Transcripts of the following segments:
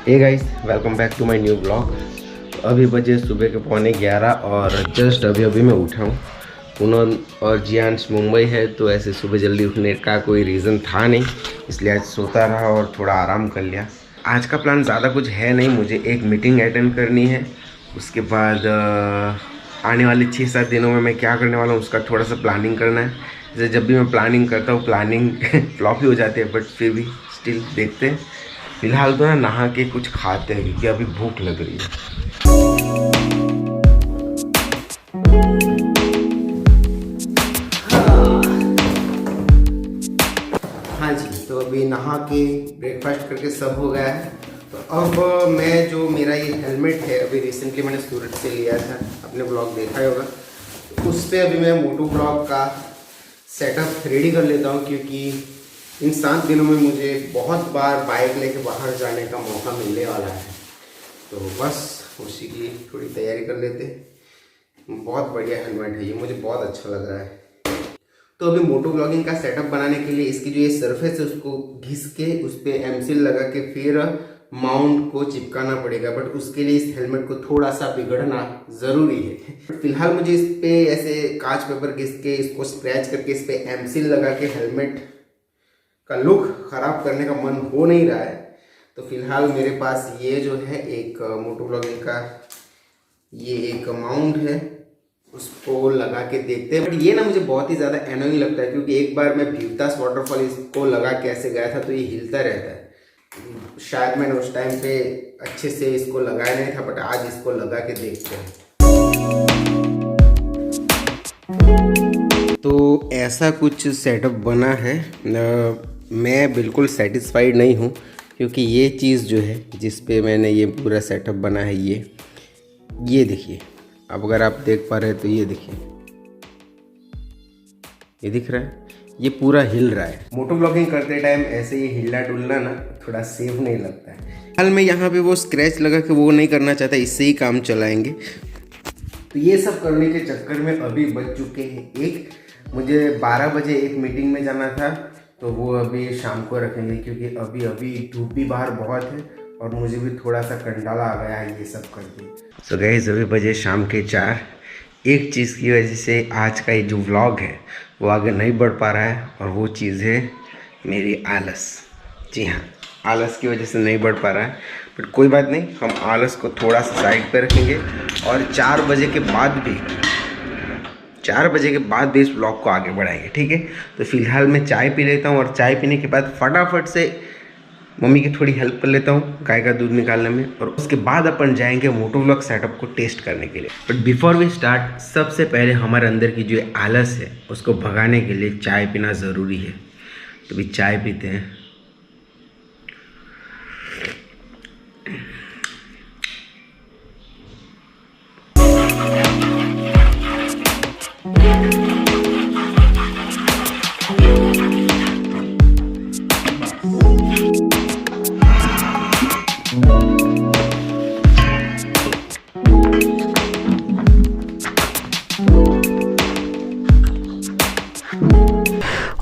Hey guys, welcome back to my new blog. अभी बजे सुबह के 11:15 और जस्ट अभी मैं उठा हूँ। पुनः और जियांश मुंबई है, तो ऐसे सुबह जल्दी उठने का कोई रीज़न था नहीं, इसलिए आज सोता रहा और थोड़ा आराम कर लिया। आज का प्लान ज़्यादा कुछ है नहीं, मुझे एक मीटिंग अटेंड करनी है। उसके बाद आने वाले 6-7 दिनों में मैं क्या करने वाला हूँ उसका थोड़ा सा प्लानिंग करना है। जैसे जब भी मैं प्लानिंग करता हूँ प्लानिंग फ्लॉप ही हो जाती है, बट फिर भी स्टिल देखते हैं। फिलहाल तो ना नहा के कुछ खाते हैं क्योंकि अभी भूख लग रही है। हाँ जी, तो अभी नहा के ब्रेकफास्ट करके सब हो गया है। तो अब मैं जो मेरा ये हेलमेट है, अभी रिसेंटली मैंने सूरत से लिया था, अपने ब्लॉग देखा ही होगा। तो उस पर अभी मैं मोटो ब्लॉग का सेटअप रेडी कर लेता हूँ, क्योंकि इन 7 दिनों में मुझे बहुत बार बाइक लेके बाहर जाने का मौका मिलने वाला है। तो बस उसी की थोड़ी तैयारी कर लेते। बहुत बढ़िया हेलमेट है ये, मुझे बहुत अच्छा लग रहा है। तो अभी मोटो ब्लॉगिंग का सेटअप बनाने के लिए इसकी जो ये सरफेस है उसको घिस के उस पर एमसील लगा के फिर माउंट को चिपकाना पड़ेगा, बट उसके लिए इस हेलमेट को थोड़ा सा बिगड़ना ज़रूरी है। फिलहाल मुझे इस पे ऐसे कांच पेपर घिस के इसको स्क्रैच करके इस पे एमसील लगा के हेलमेट का लुक ख़राब करने का मन हो नहीं रहा है। तो फिलहाल मेरे पास ये जो है एक मोटो ब्लॉगिंग का ये एक माउंट है, उसको लगा के देखते हैं। बट ये ना मुझे बहुत ही ज़्यादा एनोइंग लगता है, क्योंकि एक बार मैं भीवतास वाटरफॉल इसको लगा के ऐसे गया था तो ये हिलता रहता है। शायद मैंने उस टाइम पे अच्छे से इसको लगाया नहीं था, बट आज इसको लगा के देखते हैं। तो ऐसा कुछ सेटअप बना है। मैं बिल्कुल सेटिस्फाइड नहीं हूँ, क्योंकि ये चीज़ जो है जिस पे मैंने ये पूरा सेटअप बना है ये देखिए। अब अगर आप देख पा रहे हैं तो ये देखिए, ये दिख रहा है, ये पूरा हिल रहा है। मोटो ब्लॉगिंग करते टाइम ऐसे ये हिलना डुलना ना थोड़ा सेफ नहीं लगता है। हाल में यहाँ पे वो स्क्रैच लगा के वो नहीं करना चाहता, इससे ही काम चलाएंगे। तो ये सब करने के चक्कर में अभी बज चुके हैं 1। मुझे 12 बजे एक मीटिंग में जाना था, तो वो अभी शाम को रखेंगे, क्योंकि अभी धूप भी बाहर बहुत है और मुझे भी थोड़ा सा कंटाला आ गया है ये सब करके। सो गाइस, अभी बजे शाम के 4। एक चीज़ की वजह से आज का ये जो व्लॉग है वो आगे नहीं बढ़ पा रहा है, और वो चीज़ है मेरी आलस। जी हाँ, आलस की वजह से नहीं बढ़ पा रहा है, बट कोई बात नहीं, हम आलस को थोड़ा सा साइड पे रखेंगे और 4 बजे के बाद भी इस ब्लॉग को आगे बढ़ाएंगे, ठीक है। तो फिलहाल मैं चाय पी लेता हूँ, और चाय पीने के बाद फटाफट से मम्मी की थोड़ी हेल्प कर लेता हूँ गाय का दूध निकालने में, और उसके बाद अपन जाएंगे मोटो ब्लॉग सेटअप को टेस्ट करने के लिए। बट बिफोर वी स्टार्ट, सबसे पहले हमारे अंदर की जो आलस है उसको भगाने के लिए चाय पीना ज़रूरी है। तो अभी चाय पीते हैं।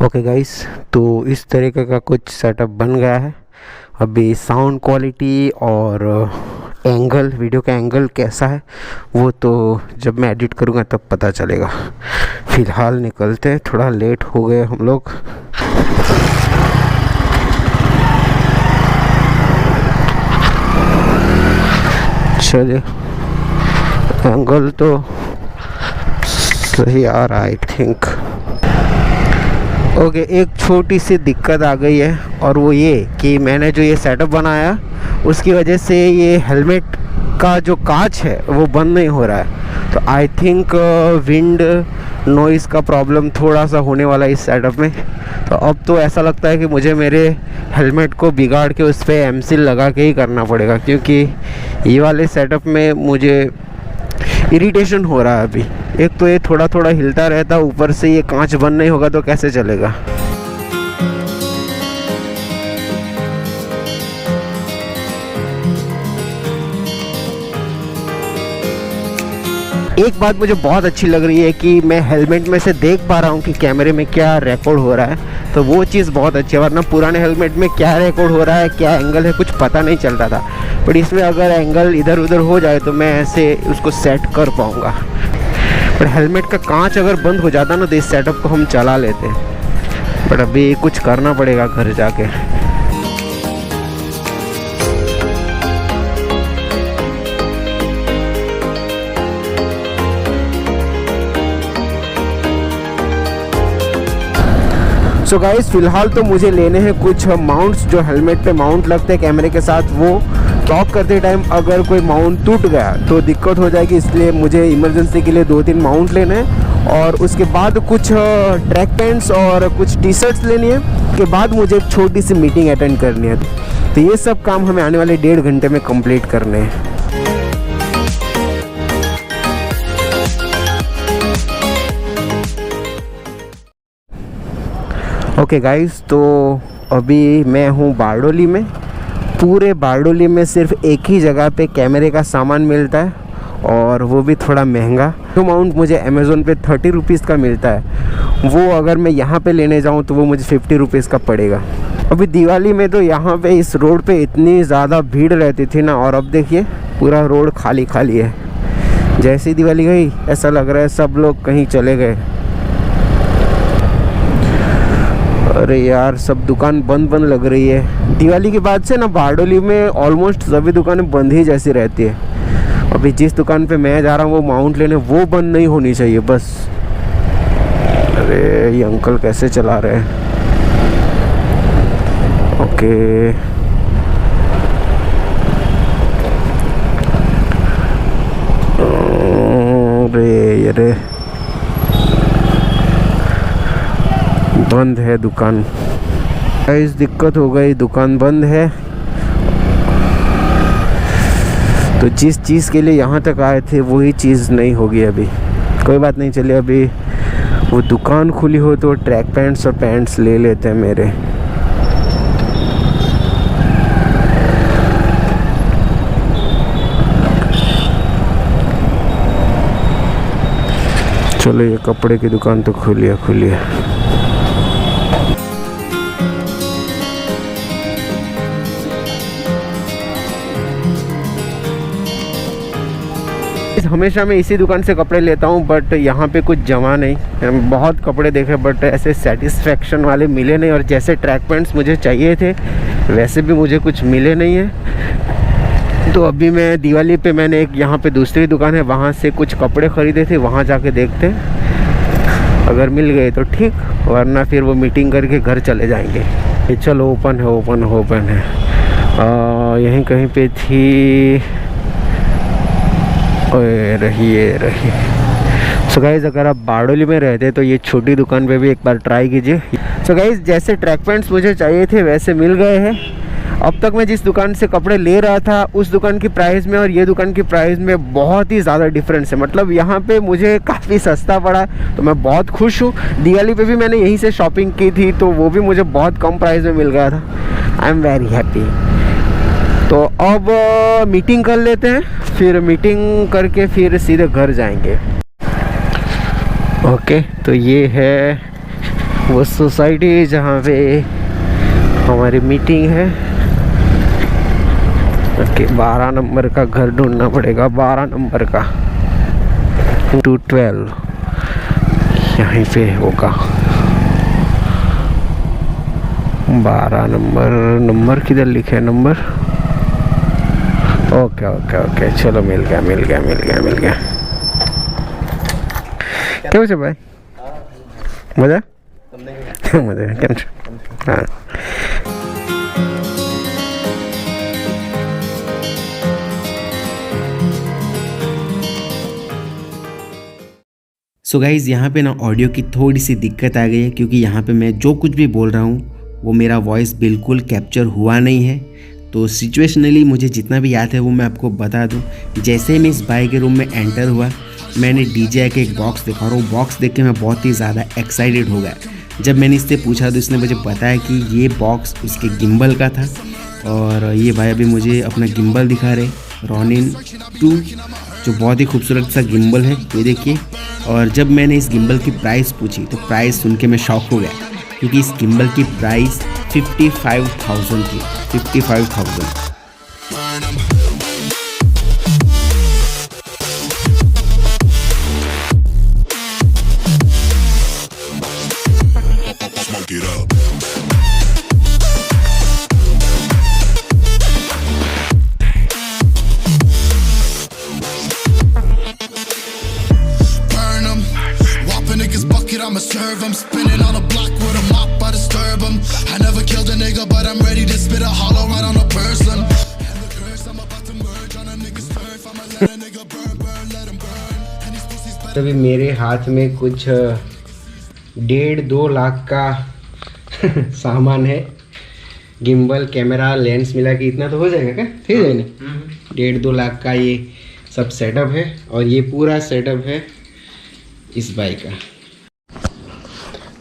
ओके गाइस, तो इस तरीके का कुछ सेटअप बन गया है। अभी साउंड क्वालिटी और एंगल, वीडियो का एंगल कैसा है वो तो जब मैं एडिट करूँगा तब पता चलेगा। फ़िलहाल निकलते हैं, थोड़ा लेट हो गए हम लोग। चलिए, एंगल तो सही आ रहा है आई थिंक। ओके, एक छोटी सी दिक्कत आ गई है, और वो ये कि मैंने जो ये सेटअप बनाया उसकी वजह से ये हेलमेट का जो कांच है वो बंद नहीं हो रहा है। तो आई थिंक विंड नॉइज़ का प्रॉब्लम थोड़ा सा होने वाला है इस सेटअप में। तो अब तो ऐसा लगता है कि मुझे मेरे हेलमेट को बिगाड़ के उस पर एमसील लगा के ही करना पड़ेगा, क्योंकि ये वाले सेटअप में मुझे इरिटेशन हो रहा है अभी। एक तो ये थोड़ा थोड़ा हिलता रहता, ऊपर से ये कांच बंद नहीं होगा तो कैसे चलेगा। एक बात मुझे बहुत अच्छी लग रही है कि मैं हेलमेट में से देख पा रहा हूँ कि कैमरे में क्या रिकॉर्ड हो रहा है, तो वो चीज़ बहुत अच्छी है। वरना पुराने हेलमेट में क्या रिकॉर्ड हो रहा है, क्या एंगल है, कुछ पता नहीं चल रहा था। बट इसमें अगर एंगल इधर उधर हो जाए तो मैं ऐसे उसको सेट कर पाऊँगा। पर हेलमेट का कांच अगर बंद हो जाता ना तो इस सेटअप को हम चला लेते, बट अभी कुछ करना पड़ेगा घर जाके। सो गाइस, फिलहाल तो मुझे लेने हैं कुछ माउंट्स जो हेलमेट पे माउंट लगते हैं कैमरे के साथ। वो टॉक करते टाइम अगर कोई माउंट टूट गया तो दिक्कत हो जाएगी, इसलिए मुझे इमरजेंसी के लिए 2-3 माउंट लेने हैं। और उसके बाद कुछ ट्रैक पैंट्स और कुछ टी शर्ट्स लेनी है। उसके बाद मुझे एक छोटी सी मीटिंग अटेंड करनी है। तो ये सब काम हमें आने वाले 1.5 घंटे में कंप्लीट करने हैं। ओके गाइस, तो अभी मैं हूँ बारडोली में। पूरे बारडोली में सिर्फ एक ही जगह पे कैमरे का सामान मिलता है, और वो भी थोड़ा महंगा। जो माउंट मुझे अमेज़ोन पे 30 रुपीज़ का मिलता है, वो अगर मैं यहाँ पे लेने जाऊँ तो वो मुझे 50 रुपीज़ का पड़ेगा। अभी दिवाली में तो यहाँ पे इस रोड पे इतनी ज़्यादा भीड़ रहती थी ना, और अब देखिए पूरा रोड खाली खाली है। जैसे ही दिवाली गई ऐसा लग रहा है सब लोग कहीं चले गए। अरे यार, सब दुकान बंद बंद लग रही है। दिवाली के बाद से ना बारडोली में ऑलमोस्ट सभी दुकानें बंद ही जैसी रहती है। अभी जिस दुकान पे मैं जा रहा हूँ वो माउंट लेने, वो बंद नहीं होनी चाहिए बस। अरे ये अंकल कैसे चला रहे हैं। ओके, अरे बंद है दुकान। गाइस, दिक्कत हो गई, दुकान बंद है। तो जिस चीज़ के लिए यहाँ तक आए थे वही चीज़ नहीं होगी अभी। कोई बात नहीं, चलिए अभी वो दुकान खुली हो तो ट्रैक पैंट्स और पैंट्स ले लेते हैं मेरे। चलो, ये कपड़े की दुकान तो खुली है। हमेशा मैं इसी दुकान से कपड़े लेता हूँ, बट यहाँ पे कुछ जमा नहीं। बहुत कपड़े देखे बट ऐसे सेटिस्फेक्शन वाले मिले नहीं, और जैसे ट्रैक पैंट्स मुझे चाहिए थे वैसे भी मुझे कुछ मिले नहीं है। तो अभी मैं दिवाली पे मैंने एक यहाँ पे दूसरी दुकान है, वहाँ से कुछ कपड़े ख़रीदे थे, वहाँ जाके देखते हैं अगर मिल गए तो ठीक, वरना फिर वो मीटिंग करके घर चले जाएंगे। चलो, ओपन है। यहीं कहीं पे थी। रही। सो गाइज़, अगर आप बारडोली में रहते तो ये छोटी दुकान पे भी एक बार ट्राई कीजिए। सो गाइज़, जैसे ट्रैक पैंट्स मुझे चाहिए थे वैसे मिल गए हैं। अब तक मैं जिस दुकान से कपड़े ले रहा था उस दुकान की प्राइस में और ये दुकान की प्राइस में बहुत ही ज़्यादा डिफरेंस है। मतलब यहाँ पे मुझे काफ़ी सस्ता पड़ा, तो मैं बहुत खुश हूँ। दिवाली पे भी मैंने यहीं से शॉपिंग की थी, तो वो भी मुझे बहुत कम प्राइस में मिल गया था। I am very happy. तो अब मीटिंग कर लेते हैं, फिर मीटिंग करके फिर सीधे घर जाएंगे। ओके, तो ये है वो सोसाइटी जहाँ पे हमारी मीटिंग है। ओके, 12 नंबर का घर ढूंढना पड़ेगा, 12 नंबर का 212 यहीं पे होगा। 12 नंबर किधर लिखे है नंबर? ओके, चलो मिल गया। क्यों से भाई, मजा क्या? हाँ, सो गाइज़, यहाँ पे ना ऑडियो की थोड़ी सी दिक्कत आ गई है, क्योंकि यहाँ पे मैं जो कुछ भी बोल रहा हूँ वो मेरा वॉइस बिल्कुल कैप्चर हुआ नहीं है। तो सिचुएशनली मुझे जितना भी याद है वो मैं आपको बता दूँ। जैसे ही मैं इस भाई के रूम में एंटर हुआ, मैंने DJI का एक बॉक्स देखा, और वो बॉक्स देख के मैं बहुत ही ज़्यादा एक्साइटेड हो गया। जब मैंने इससे पूछा तो इसने मुझे बताया कि ये बॉक्स उसके गिम्बल का था, और ये भाई अभी मुझे अपना गिम्बल दिखा रहे, रोनिन 2, जो बहुत ही खूबसूरत सा गिम्बल है, ये देखिए। और जब मैंने इस गिम्बल की प्राइस पूछी तो प्राइस सुन के मैं शॉक हो गया, क्योंकि इस गिम्बल की प्राइस 55,000 थी। 55,000। curve. I'm spinning on a block with a mop, I disturb 'em. I never killed a nigga, but I'm ready to spit a hollow right on a person. And the curse, I'm about to merge on a nigga's turf. I'ma let a nigga burn, burn, let him burn. And these pussies better. अभी मेरे हाथ में कुछ 1.5-2 लाख का सामान है। Gimbal, camera, lens मिला के इतना तो हो जाएगा क्या? ठीक है ना? 1.5-2 लाख का ये सब सेटअप है और ये पूरा सेटअप है इस बाइक का।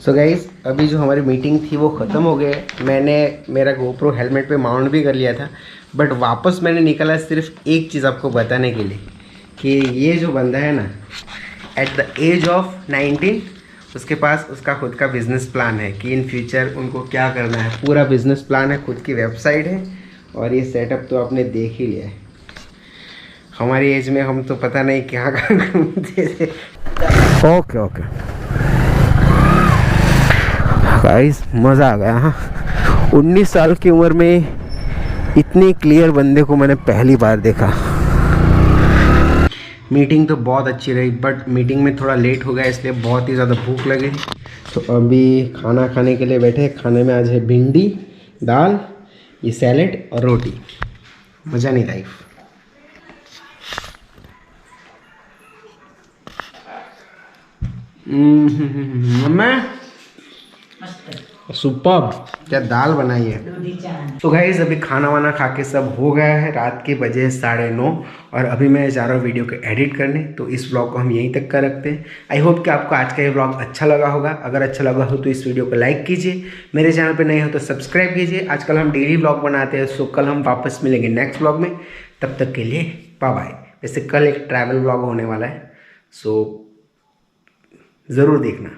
सो गाइस, अभी जो हमारी मीटिंग थी वो ख़त्म हो गई है। मैंने मेरा गोप्रो हेलमेट पे माउंट भी कर लिया था, बट वापस मैंने निकला सिर्फ एक चीज़ आपको बताने के लिए कि ये जो बंदा है ना, एट द एज ऑफ 19 उसके पास उसका खुद का बिजनेस प्लान है कि इन फ्यूचर उनको क्या करना है। पूरा बिजनेस प्लान है, खुद की वेबसाइट है और ये सेटअप तो आपने देख ही लिया है। हमारी एज में हम तो पता नहीं क्या घूमते थे। ओके ओके गाइस, मज़ा आ गया। हाँ, 19 साल की उम्र में इतनी क्लियर बंदे को मैंने पहली बार देखा। मीटिंग तो बहुत अच्छी रही, बट मीटिंग में थोड़ा लेट हो गया इसलिए बहुत ही ज़्यादा भूख लगी। तो अभी खाना खाने के लिए बैठे। खाने में आज है भिंडी, दाल, ये सैलेड और रोटी। मज़ा नहीं था। मम्मा सुपर्ब, क्या दाल बनाई है। तो गाइस, अभी खाना वाना खा के सब हो गया है। रात के बजे 9:30 और अभी मैं जा रहा हूँ वीडियो को एडिट करने। तो इस व्लॉग को हम यहीं तक का रखते हैं। आई होप कि आपको आज का ये व्लॉग अच्छा लगा होगा। अगर अच्छा लगा हो तो इस वीडियो को लाइक कीजिए, मेरे चैनल पर नए हो तो सब्सक्राइब कीजिए। आजकल हम डेली व्लॉग बनाते हैं, सो कल हम वापस मिलेंगे नेक्स्ट व्लॉग में। तब तक के लिए बाय बाय। वैसे कल एक ट्रैवल व्लॉग होने वाला है, सो ज़रूर देखना।